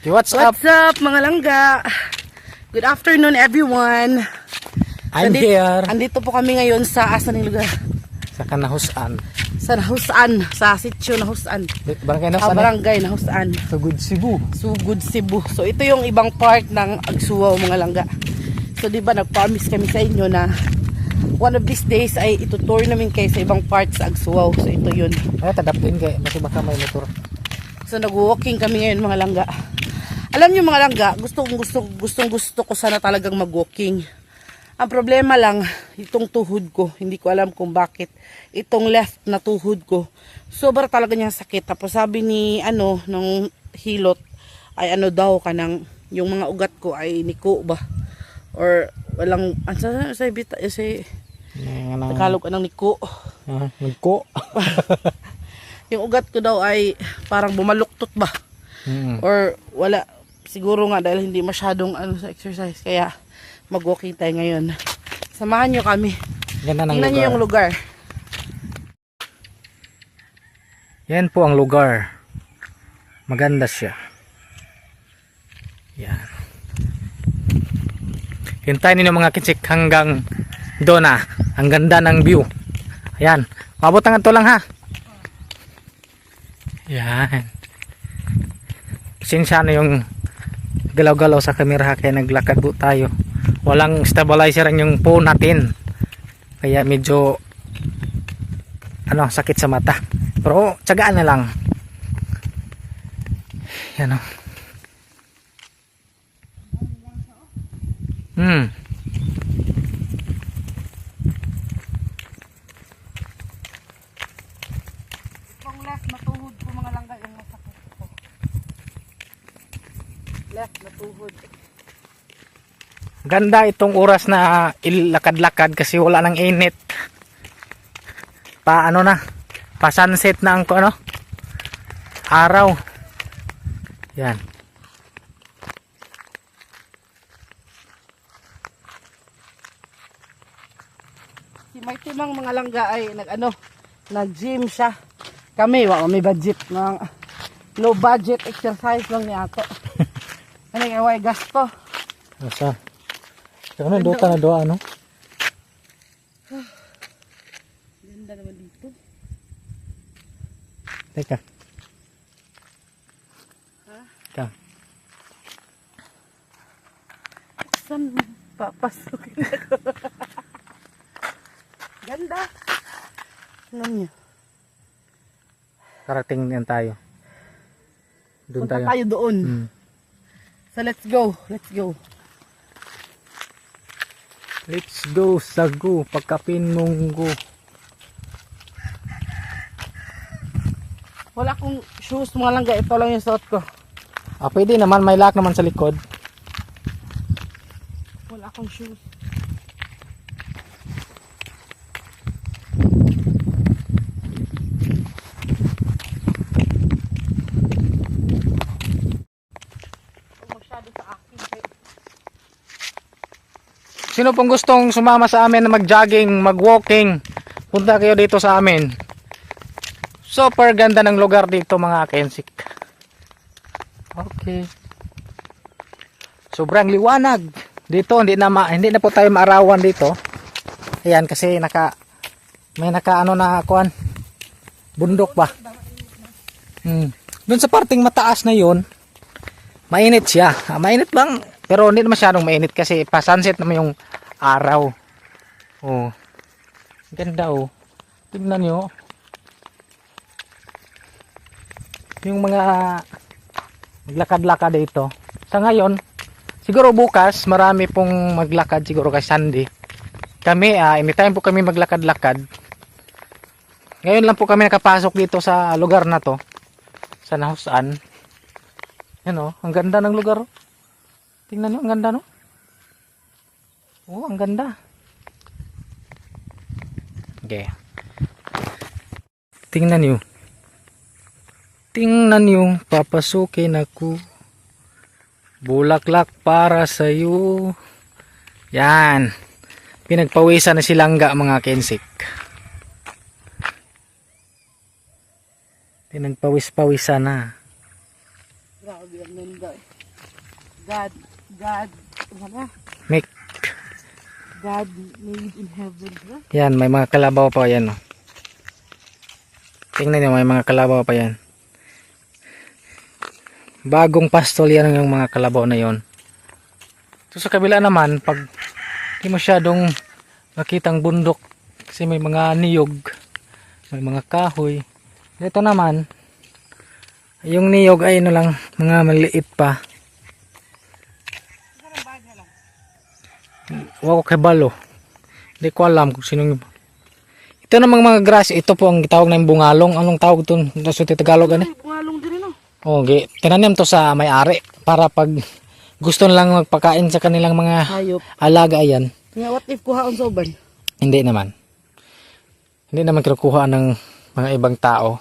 What's up? What's up mga langga? Good afternoon everyone. I'm here. Andito po kami ngayon sa asan yung lugar? Sa Kanahusan. Sa Nahusan, sa sitio Nahusan. Barangay Nahusan. Barangay Nahusan. Sugod Cebu. Sugod Cebu. So ito yung ibang part ng Agsuaw mga langga. So di ba nag-promise kami sa inyo na one of these days ay itutour namin kayo sa ibang part sa Agsuaw. So ito yun. Ay, tadapin kayo. Baka may motor. So nag-walking kami ngayon mga langga. Alam niyo mga langga, gustong ko sana talagang mag-walking. Ang problema lang, itong tuhod ko, hindi ko alam kung bakit. Itong left na tuhod ko, sobra talaga niyang sakit. Tapos sabi ni nung hilot, ay daw kanang, yung mga ugat ko ay niko ba? Or walang, Tagalog ka ng niko. Niko. Yung ugat ko daw ay parang bumaluktot ba? Or wala, siguro nga dahil hindi masyadong sa exercise, kaya mag-walking tayo ngayon. Samahan nyo kami. Ganda ng Tingnan nyo yung lugar. Yan po ang lugar. Maganda siya. Yan. Hintayin ninyo mga kinsik hanggang doon na. Ang ganda ng view. Ayan. Mabot ang ito lang ha. Yan. Pasensya na yung galaw-galaw sa kamera kaya naglakad po tayo. Walang stabilizer yung phone natin. Kaya medyo sakit sa mata. Pero tiyagaan na lang. Yan o. Itong left na tuhod ko mga langga yung masakit ko. Left na tuhod. Ganda itong oras na ilakad-lakad kasi wala nang init. Pa sunset na ang araw. Yan. Si may timang mga langga ay nag-gym siya. Kami, may budget ng low budget exercise lang niya ako. Ano kaya gasto? Asa? Ano dota na doa Ganda naman dito. Teka. Ha? Ka. Saan papasukin ako? Ganda. Tingnan niyo. Karating yan tayo. Doon Punta tayo. tayo doon. So let's go. Let's go. Let's go Sagu, pagkapin munggo. Wala akong shoes mga langga. Ito lang yung suot ko. Pwede naman, may lock naman sa likod. Wala akong shoes. Masyado sa akin. Sino pong gustong sumama sa amin na mag-jogging, mag-walking, punta kayo dito sa amin. Super ganda ng lugar dito mga kensik. Okay. Sobrang liwanag. Dito hindi na po tayo maarawan dito. Ayan kasi may na kuan. Bundok ba? Doon sa parting mataas na 'yon, mainit siya. Mainit bang? Pero hindi masyadong mainit kasi pa sunset naman yung araw. Oh. Ganda oh. Tingnan niyo. Yung mga maglakad-lakad dito. Sa ngayon, siguro bukas marami pong maglakad siguro kay Sunday. Kami anytime po kami maglakad-lakad. Ngayon lang po kami nakapasok dito sa lugar na to. Sa Nahusan. Yan oh, ang ganda ng lugar. Tingnan nyo, ang ganda no? Oh, ang ganda. Okay. Tingnan nyo. Tingnan nyo, papasukin ako. Bulaklak para sa'yo. Yan. Pinagpawisan na si Langga mga kensik. Pinagpawis-pawisan na. Grabe ang ganda eh. God, ano? Make. God made in heaven, ha? Yan, may mga kalabaw pa yan. Oh. Tingnan niyo, may mga kalabaw pa yan. Bagong pastol yan yung mga kalabaw na yon. So sa kabila naman, pag di masyadong makitang bundok kasi may mga niyog, may mga kahoy. Dito naman, yung niyog ay ano lang, mga maliit pa. Wako kay balo. Hindi ko alam kung sinong. Ito namang mga grass, ito po ang tawag na bungalong. Anong tawag ito? Sa Tagalog ano? Bungalong din, no? Okay, tinanim to sa may-ari para pag gusto nilang magpakain sa kanilang mga Hayop. alaga ayan. Nga, what if kuhaon sa uban? Hindi naman. Hindi naman kinukuha ng mga ibang tao.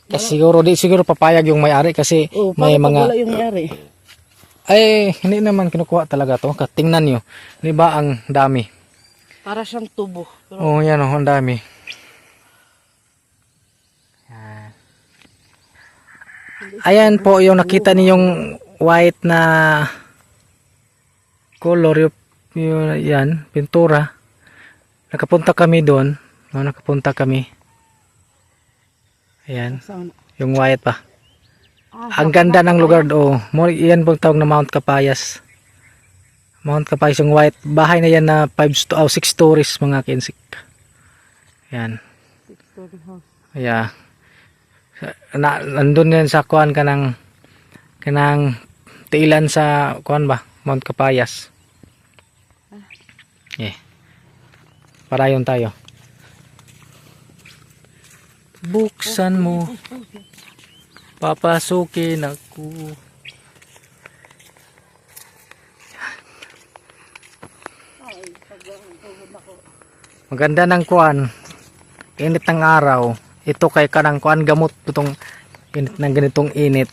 Kasi siguro papayag yung may-ari kasi Oh, may mga wala yung mayari. ay hindi naman kinukuha talaga to. Tingnan niyo, 'di ba ang dami? Para siyang tubo. Pero, Oh, yan oh, ang dami. Ayan po yung nakita niyong white na color yung yan, pintura. Nakapunta kami doon. No, nakapunta kami. Ayan, saan? yung white pa. Ang ganda ng lugar do. Yan pong tawag na Mount Capayas. Mount Capayas yung white. Bahay na yan na 6 stories mga kinsik. Yan. 6-story house. Yeah. Nandun yan sa kuan kanang tiilan sa kuan ba? Mount Capayas. Yeah. Parayon tayo. Buksan mo. Papasukin ako. Maganda ng kuan. Init ng araw. Ito kay kanang kuan gamot itong init ng ganitong init.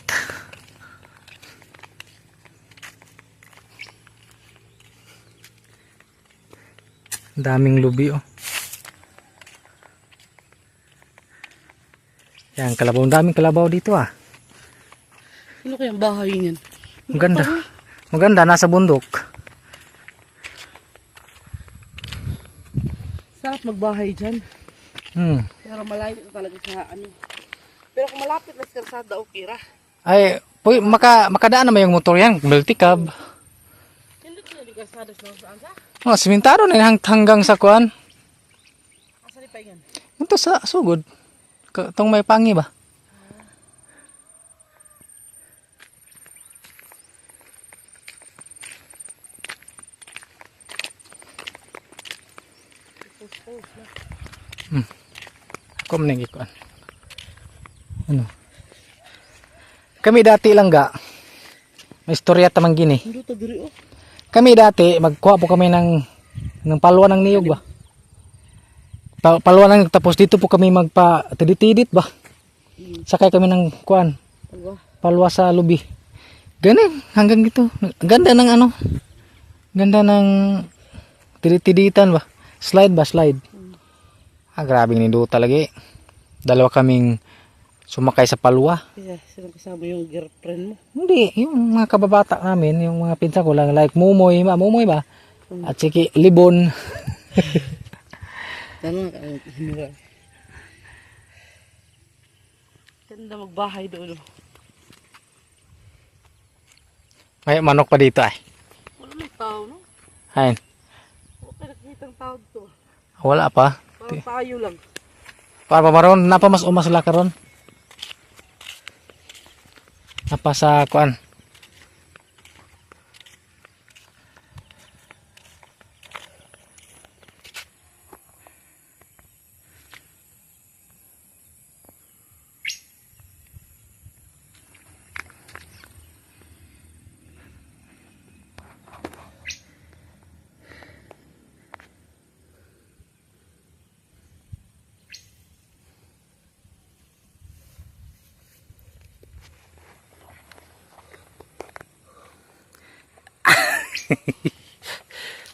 Daming lubi oh. Yan, kalabaw. Daming kalabaw dito ah. Sino kayang bahay niyan? Maganda. Maganda, nasa bundok. Sarap magbahay dyan. Pero malayo ka talaga sa ano. Pero kung malapit na sa kalsada, okay ra. Ay, makadaan naman yung motor yan. Multicab. Hindi ko na kalsada sa saan sa? Oh, simentado na yan hanggang sa kuan. Asa ni pa yan? Ito sa sugod. Itong may pangi ba? Ako man nagikuan. Ano? Kami dati lang ga. May istorya tamang gini. Hindi to diri oh. Kami dati magkuha po kami ng palwa ng niyog ba. Palwa ng tapos dito po kami magpa-tidit ba. Sakay kami ng kuan. Palwa sa lubi. Ganun hanggang dito. Ganda ng ano. Ganda ng tidit-tiditan ba. Slide ba, slide. Grabing nindo talaga eh. Dalawa kaming sumakay sa palwa. Kaya sino kasama yung girlfriend mo? Hindi, yung mga kababata namin, yung mga pinsan ko lang, like Mumoy ba? At siki Libon. Tama ka, hinura. Ganda magbahay doon. May manok pa dito ay. Wala may tao, no? Hain. Wala nakikitang tao to. Wala pa. Parang tayo lang. Para pa maron, napa mas umas sila karon. Napa sa kuan.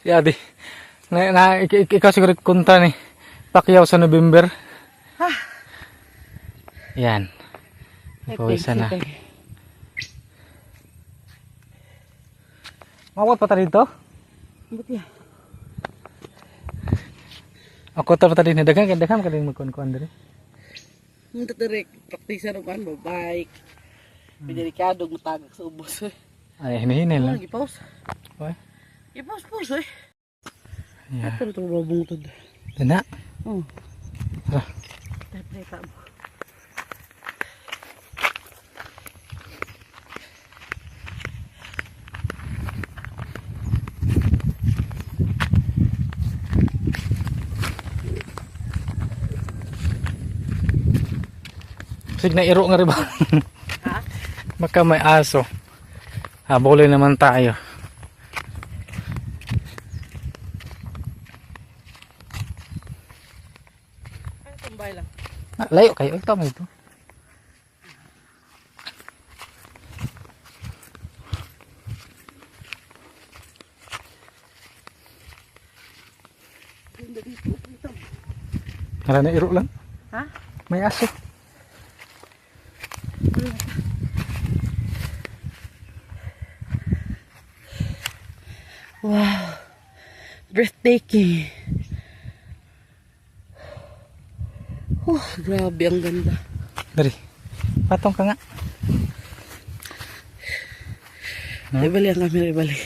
Yadi. Ikaw siguro kunta ni Pacquiao sa November. Yan. Pawisan na. Mawat pa ta dito? Ba't yan? Ako ta pa ta din daghang ka din magkuan diri. Munta direk praktisa ro kan bike. Delikado matagak sa ubos. Ay hinahinay lang. Gi-pause. Oy. I-pause eh. Yeah. Ato ito babong ito. Dana. Oh. Ah. Teka mo. Sig na iro nga rin ba? Ha? Baka may aso. Habulin naman tayo. Ay, tambay lang. Layo kayo. Ito mo ito. Hala na iro lang. Ha? May aso. Wow. Breathtaking. Grabe ang ganda. Dari. Patong ka nga. Ibali ang camera, ibali.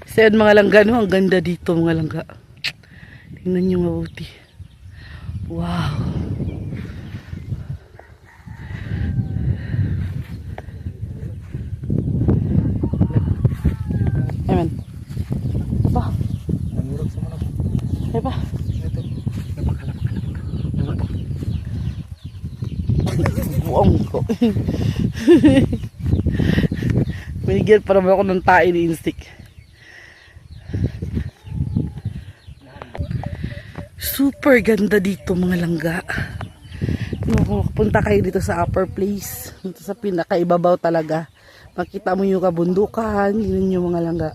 Sayan mga langga, no? Ang ganda dito mga langga. Tingnan nyo mabuti. Wow. Amen. Apa? Nangurog sa manok. Apa? Ito. Labak. Buong ko. Binigyan pa naman ako ng tae ni Instik. Super ganda dito mga langga. Kung punta kayo dito sa upper place, dito sa pinakaibabaw talaga, makita mo yung kabundukan, yun yung mga langga.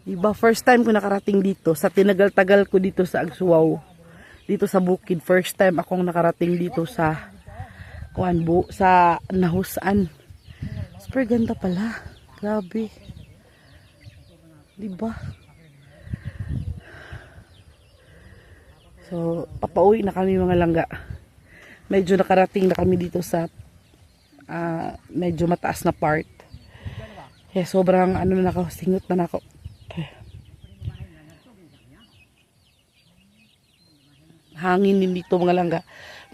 Diba, first time ko nakarating dito, sa tinagal-tagal ko dito sa Agsuaw, dito sa bukid, first time akong nakarating dito sa sa Nahusan. Super ganda pala. Grabe. Diba? So, papauwi na kami mga langga. Medyo nakarating na kami dito sa medyo mataas na part. Kaya sobrang ano na ako, singot na ako. Hangin din dito mga langga.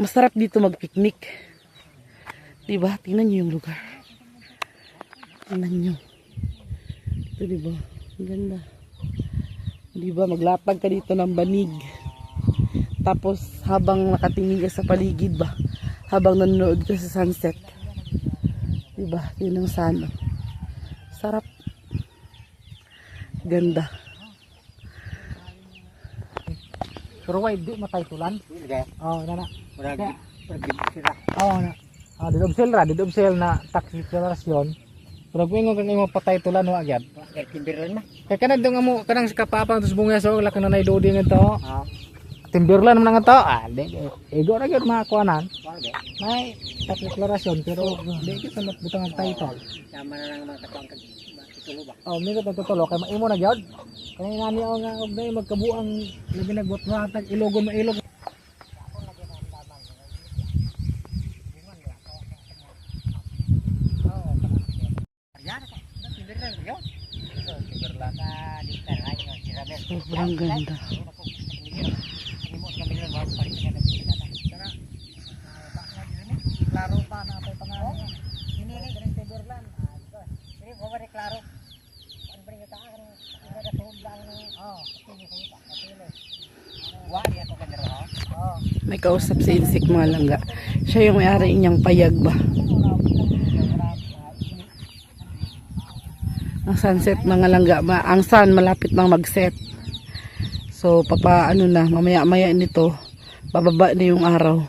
Masarap dito mag-picnic. Diba? Tingnan nyo yung lugar. Tingnan nyo. Ito diba? Ang ganda. Diba? Maglatag ka dito ng banig. Tapos habang nakatingin ka sa paligid ba? Habang nanonood ka sa sunset. Diba? Yun ang sana. Sarap. Ganda. Pero why di matay tulan? Oh, na. Maragi sila. Oh, na. Ah, didobsel na taxi deklarasyon. Pero kung ingon kang imo patay tulan wa gyud. Kay Timberland na. Kay kanang dong amo kanang sa kapapang tus bunga so laki na nay dodi ngento. Ah, Timberland man nga to. Ah, di ego ra gyud mga kuanan. wala. May taxi deklarasyon pero di gyud sa butang ang title. Tama na lang mga katawang tulo ba. Oh, mi ko tutulo kay maimo na gyud. Kay nani ako nga og day magkabuang labi nagbot na tag ilogon mailog. Timberland yo. Timberland na diktar ay no sirabe. Sobrang ganda. Imo sa milyon wa pa rin na diktar. Klaro pa na tay pangalan. Ini Timberland. Ini bawa klaro. Ang bring ka ka ada tuhod lang oh, ini sa kapilo. Wa ya to kanero ha. Oh. May kausap si Insik mga langga. Siya yung may-ari niyang payag ba? Ang sunset mga langga. Ang sun malapit nang mag-set. So ano na, mamaya-maya nito, bababa na yung araw.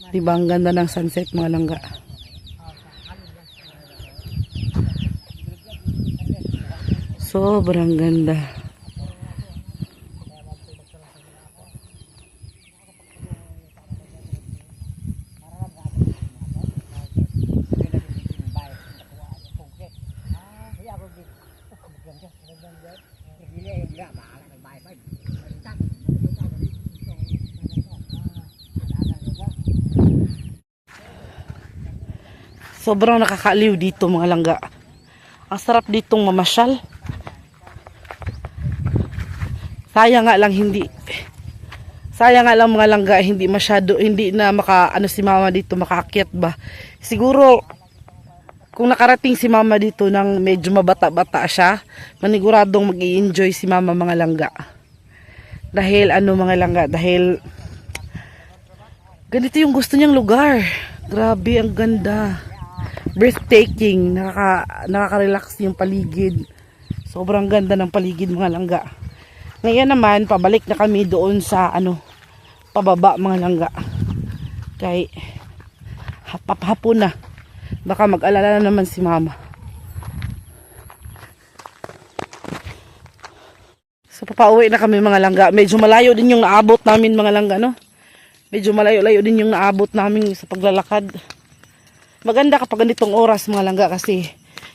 Diba ang ganda ng sunset mga langga? Sobrang ganda. Sobrang nakakaaliw dito mga langga. Ang sarap ditong mamasyal. Sayang nga lang mga langga, hindi masyado, hindi na si mama dito makaakyat ba. Siguro, kung nakarating si mama dito nang medyo mabata-bata siya, maniguradong mag-i-enjoy si mama mga langga. Dahil mga langga, dahil ganito yung gusto niyang lugar. Grabe, ang ganda. Breathtaking, nakaka-relax yung paligid. Sobrang ganda ng paligid mga langga. Ngayon naman, pabalik na kami doon sa pababa mga langga. Kay hapon na. Baka mag-alala na naman si mama. So papauwi na kami mga langga. Medyo malayo din yung naabot namin mga langga, no? Medyo malayo-layo din yung naabot namin sa paglalakad. Maganda kapag ganitong oras mga langga kasi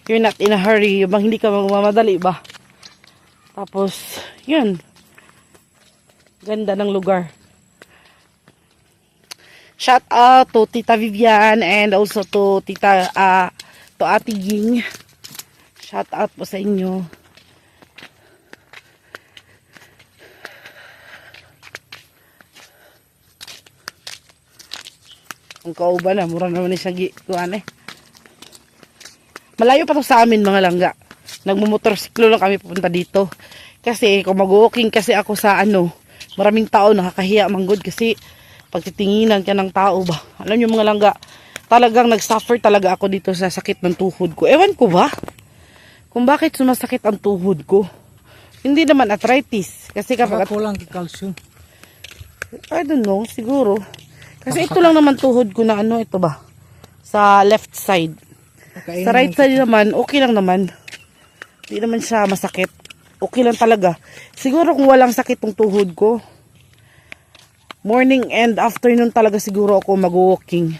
you're not in a hurry. Bang hindi ka magmamadali ba? Tapos, yun. Ganda ng lugar. Shout out to Tita Vivian and also to Ate Ging. Shout out po sa inyo. Ang kauban na, mura naman siya kuan eh. Malayo pa to sa amin mga langga. Nagmumotorsiklo lang kami pupunta dito. Kasi kung mag-walking kasi ako sa maraming tao nakakahiya manggod kasi pagtitinginan ka ng tao ba. Alam niyo mga langga, talagang nag-suffer talaga ako dito sa sakit ng tuhod ko. Ewan ko ba? Kung bakit sumasakit ang tuhod ko. Hindi naman arthritis. Kasi kapag kulang calcium. I don't know, siguro. Kasi ito lang naman tuhod ko na ito ba? Sa left side. Sa right side naman, okay lang naman. Hindi naman siya masakit. Okay lang talaga. Siguro kung walang sakit ng tuhod ko, morning and afternoon talaga siguro ako mag-walking.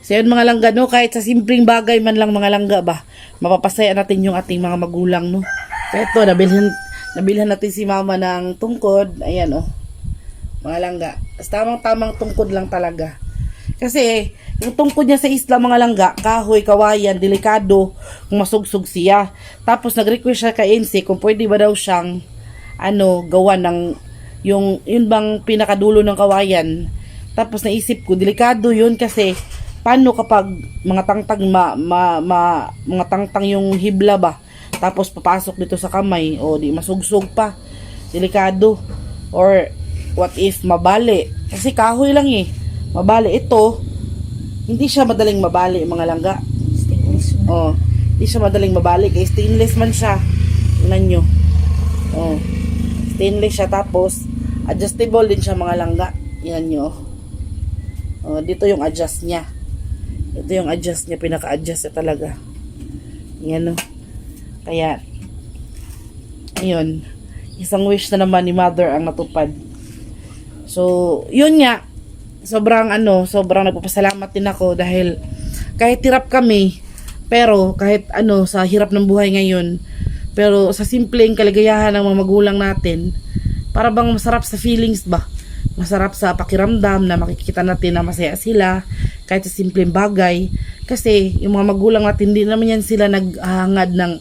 So yun mga langga, no? Kahit sa simpleng bagay man lang mga langga ba, mapapasaya natin yung ating mga magulang, no? So ito, nabilhan natin si mama ng tungkod. Ayan, mga langga. Tamang tungkod lang talaga. Kasi, yung tungkod niya sa isla mga langga, kahoy, kawayan, delikado, kung masugsug siya. Tapos, nag-request siya kay NC kung pwede ba daw siyang, gawa ng, yun bang pinakadulo ng kawayan. Tapos, naisip ko, delikado yun kasi, paano kapag mga tangtang, mga tangtang yung hibla ba? Tapos, papasok dito sa kamay, o di masugsug pa. Delikado. Or, what if mabali? Kasi kahoy lang mabali ito, hindi siya madaling mabali mga langga. Stainless. Hindi siya madaling mabali kaya stainless man siya. Tingnan nyo. Stainless siya tapos adjustable din siya mga langga. Yan nyo. Dito yung adjust niya. Ito yung adjust niya, pinaka-adjust niya talaga. Yan Kaya ayun. Isang wish na naman ni mother ang natupad. So, yun nga. Sobrang nagpapasalamat din ako dahil kahit hirap kami, pero kahit sa hirap ng buhay ngayon, pero sa simpleng kaligayahan ng mga magulang natin, para bang masarap sa feelings ba? Masarap sa pakiramdam na makikita natin na masaya sila kahit sa simpleng bagay. Kasi yung mga magulang natin, hindi naman yan sila naghahangad ng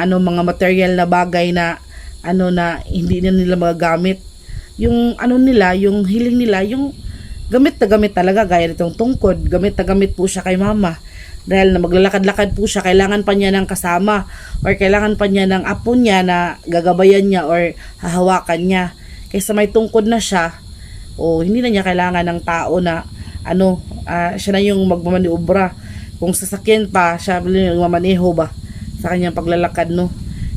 mga material na bagay na na hindi na nila magagamit. Yung nila, yung hiling nila, yung gamit na gamit talaga, gaya nitong tungkod, gamit na gamit po siya kay mama. Dahil na maglalakad-lakad po siya, kailangan pa niya ng kasama or kailangan pa niya ng apo niya na gagabayan niya or hahawakan niya. Kaysa may tungkod na siya, hindi na niya kailangan ng tao na siya na yung magmamaniobra. Kung sasakyan pa, siya yung mamaneho ba sa kanyang paglalakad, no?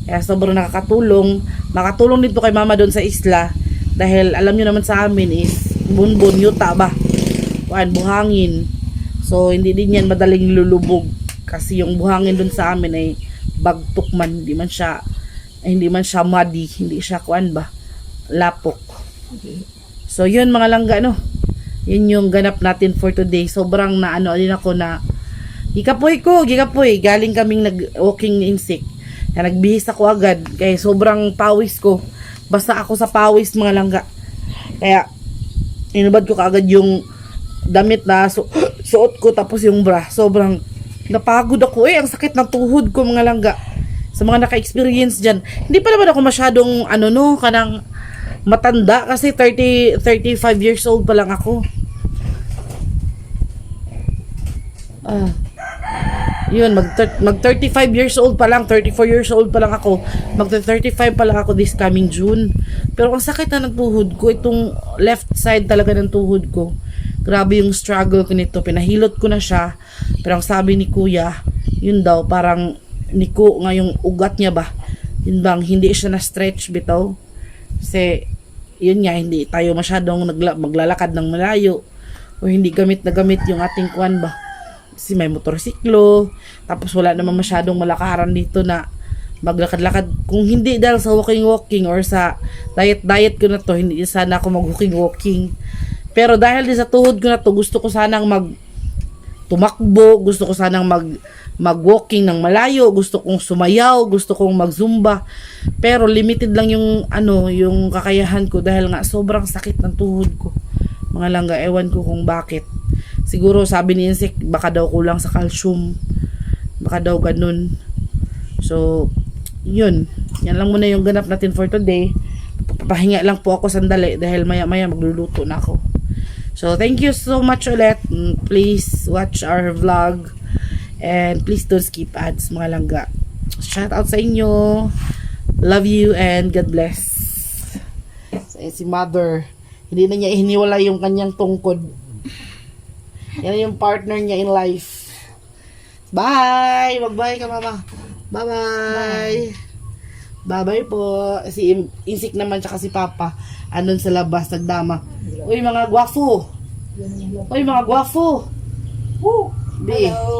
Kaya sobrang nakakatulong. Makatulong dito kay mama doon sa isla. Dahil alam niyo naman sa amin is bunbun, yuta ba? Buhangin. So, hindi din yan madaling lulubog. Kasi yung buhangin dun sa amin ay bagtok man. Hindi man siya muddy. Hindi siya lapok. So, yun mga langga, Yun yung ganap natin for today. Sobrang din ako na gikapoy. Galing kaming nag-walking insect. Kaya nagbihis ako agad. Kaya sobrang pawis ko. Basta ako sa pawis mga langga. Kaya inubad ko kaagad yung damit na suot ko tapos yung bra. Sobrang napagod ako. Ang sakit ng tuhod ko mga langga. Sa mga naka-experience dyan. Hindi pa naman ako masyadong kanang matanda kasi 35 years old pa lang ako. Yun, mag 35 years old pa lang, 34 years old pa lang ako. Mag 35 pa lang ako this coming June. Pero ang sakit na ng tuhod ko, itong left side talaga ng tuhod ko. Grabe yung struggle ko nito. Pinahilot ko na siya. Pero ang sabi ni kuya, yun daw, parang niko nga yung ugat niya ba. Yun bang, hindi siya na-stretch bitaw. Kasi, yun nga, hindi tayo masyadong maglalakad ng malayo. O hindi gamit na gamit yung ating kuwan ba. Kasi may motorsiklo. Tapos wala naman masyadong malakaran dito na maglakad-lakad. Kung hindi dahil sa walking or sa diet ko na to, hindi sana ako mag-walking. Pero dahil din sa tuhod ko na to, gusto ko sanang tumakbo, gusto ko sanang mag-walking ng malayo, gusto kong sumayaw, gusto kong mag-zumba. Pero limited lang yung yung kakayahan ko dahil nga sobrang sakit ng tuhod ko. Mga langga, ewan ko kung bakit. Siguro sabi ni Insek, baka daw kulang sa calcium. Baka daw ganun. So, yun. Yan lang muna yung ganap natin for today. Papahinga lang po ako sandali dahil maya-maya magluluto na ako. So, thank you so much ulit. Please watch our vlog. And please don't skip ads, mga langga. Shout out sa inyo. Love you and God bless. So, si mother, hindi na niya hiniwala yung kanyang tungkod. Yan yung partner niya in life. Bye! Mag-bye ka, mama. Bye-bye! Bye-bye po. Si Insik naman tsaka si Papa andun sa labas, nagdama. Uy, mga gwafo! Uy, mga gwafo! Woo! Hello!